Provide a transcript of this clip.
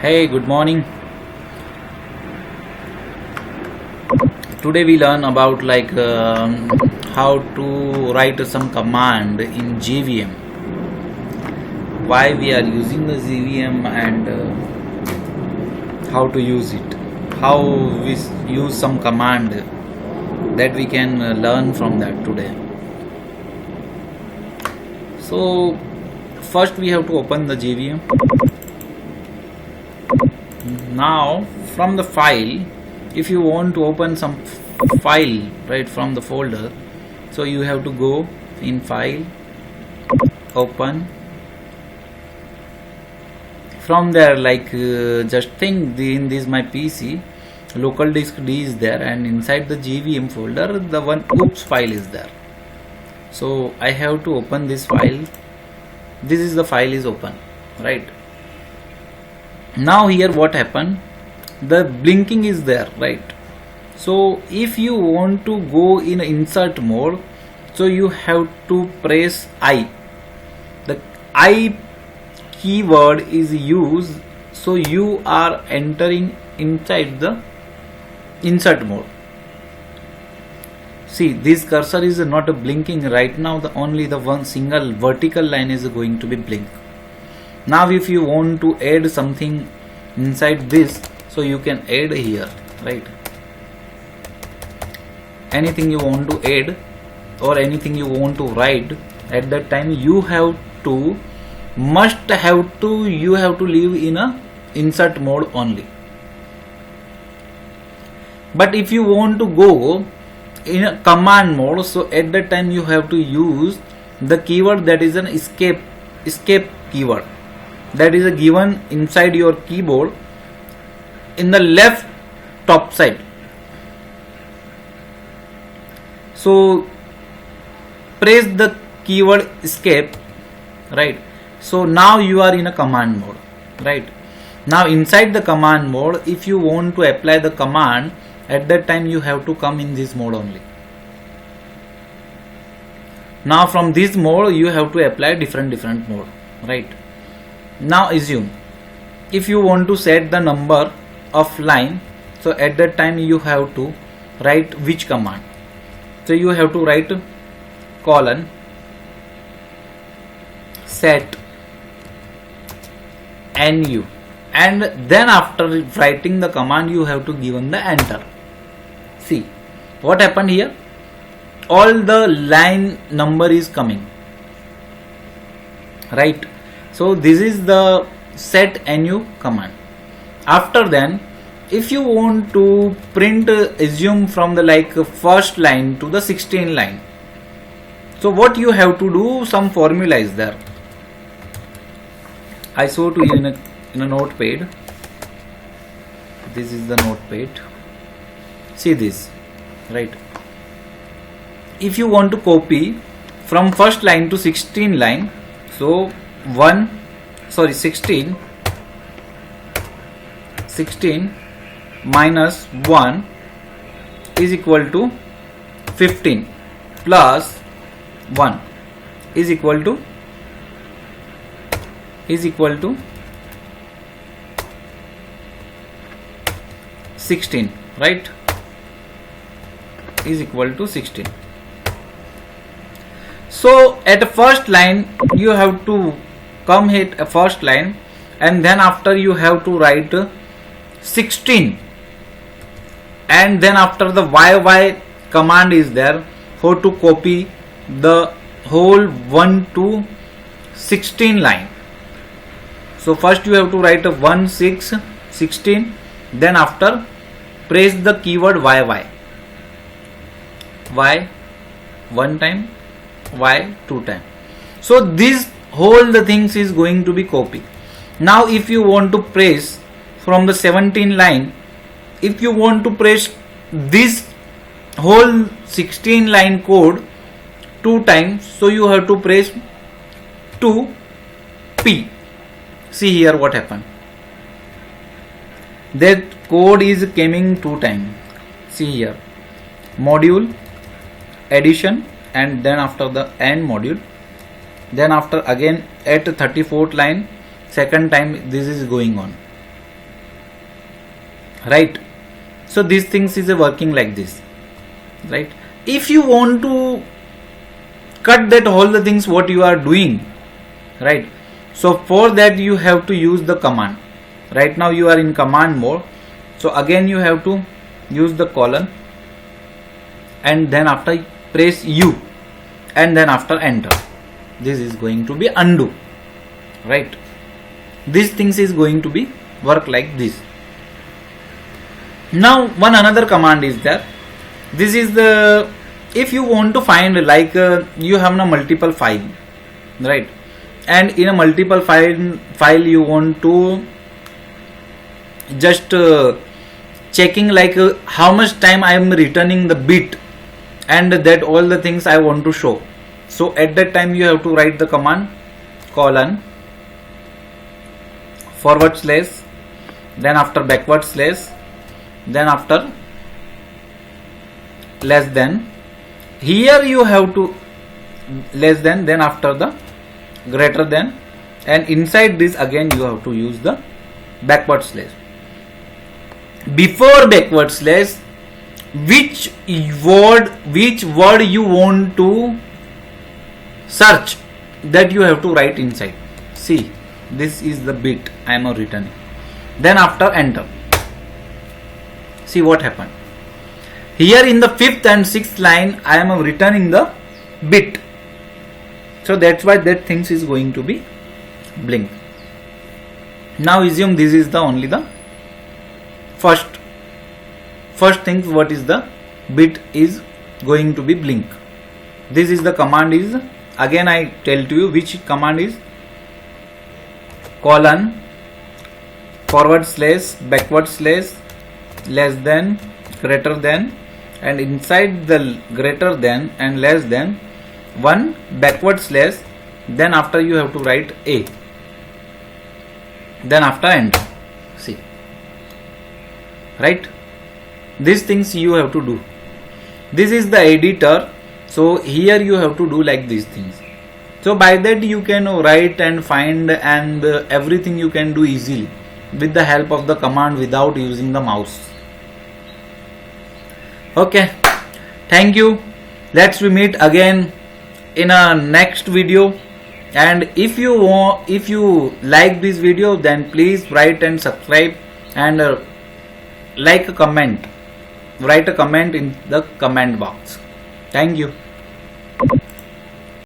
Hey, good morning. Today we learn about how to write some command in JVM. Why we are using the JVM and how to use it. How we use some command that we can learn from that today. So first we have to open the JVM. Now from the file, if you want to open some file right from the folder, so you have to go in file, open. From there, just think in this my PC, local disk D is there, and inside the JVM folder the one oops file is there. So I have to open this file. This is the file is open, right? Now here what happened, the blinking is there, right? So if you want to go in insert mode, so you have to press I. The I keyword is used, so you are entering inside the insert mode. See, this cursor is not blinking right now, only the one single vertical line is going to be blink. Now if you want to add something inside this, so you can add here, right? Anything you want to add or anything you want to write, at that time you have to live in a insert mode only. But if you want to go in a command mode, so at that time you have to use the keyword that is an escape keyword, that is given inside your keyboard in the left top side. So press the keyword escape, right? So now you are in a command mode, right? Now inside the command mode, if you want to apply the command, at that time you have to come in this mode only. Now from this mode you have to apply different mode, right? Now assume if you want to set the number of line, so at that time you have to write which command. So you have to write colon set nu, and then after writing the command you have to given the enter. See what happened here, all the line number is coming, right? So this is the set nu command. After then, if you want to print assume from the first line to the 16th line, so what you have to do, some formula is there. I show to you in a notepad. This is the notepad. See this, right? If you want to copy from first line to 16th line, so 16 minus 1 is equal to 15 plus 1 is equal to 16, right? Is equal to 16. So at the first line you have to come hit a first line, and then after you have to write 16, and then after the YY command is there for to copy the whole 1 to 16 line. So first you have to write a 1 6 16, then after press the keyword YY, Y one time, Y two time. So this whole the things is going to be copied. Now if you want to press from the 17 line, if you want to press this whole 16 line code 2 times, so you have to press 2P. See here what happened, that code is coming 2 times. See here, module addition, and then after the end module, then after again at 34th line second time this is going on. right? So these things is working like this, right? If you want to cut that all the things what you are doing, right? So for that you have to use the command. Right now you are in command mode, so again you have to use the colon, and then after press U, and then after enter. This is going to be undo, right? These things is going to be work like this. Now one another command is there. This is the, if you want to find like you have a multiple file, right? And in a multiple file you want to just checking like how much time I am returning the bit, and that all the things I want to show. So at that time you have to write the command colon forward slash, then after backward slash, then after less than. Here you have to less than, then after the greater than, and inside this again you have to use the backward slash. Before backward slash, which word you want to search, that you have to write inside. See, this is the bit I am returning. Then after enter. See what happened. Here in the 5th and 6th line I am returning the bit. So that's why that things is going to be blink. Now assume this is the only the first thing, what is the bit is going to be blink. This is the command is, again I tell to you which command is colon forward slash backward slash less than greater than, and inside the greater than and less than one backward slash, then after you have to write a, then after enter. See, right? These things you have to do. This is the editor, so here you have to do like these things. So by that you can write and find, and everything you can do easily with the help of the command without using the mouse. Okay, thank you. Let's meet again in a next video. And if you like this video, then please write and subscribe, and like a comment, write a comment in the comment box. Thank you.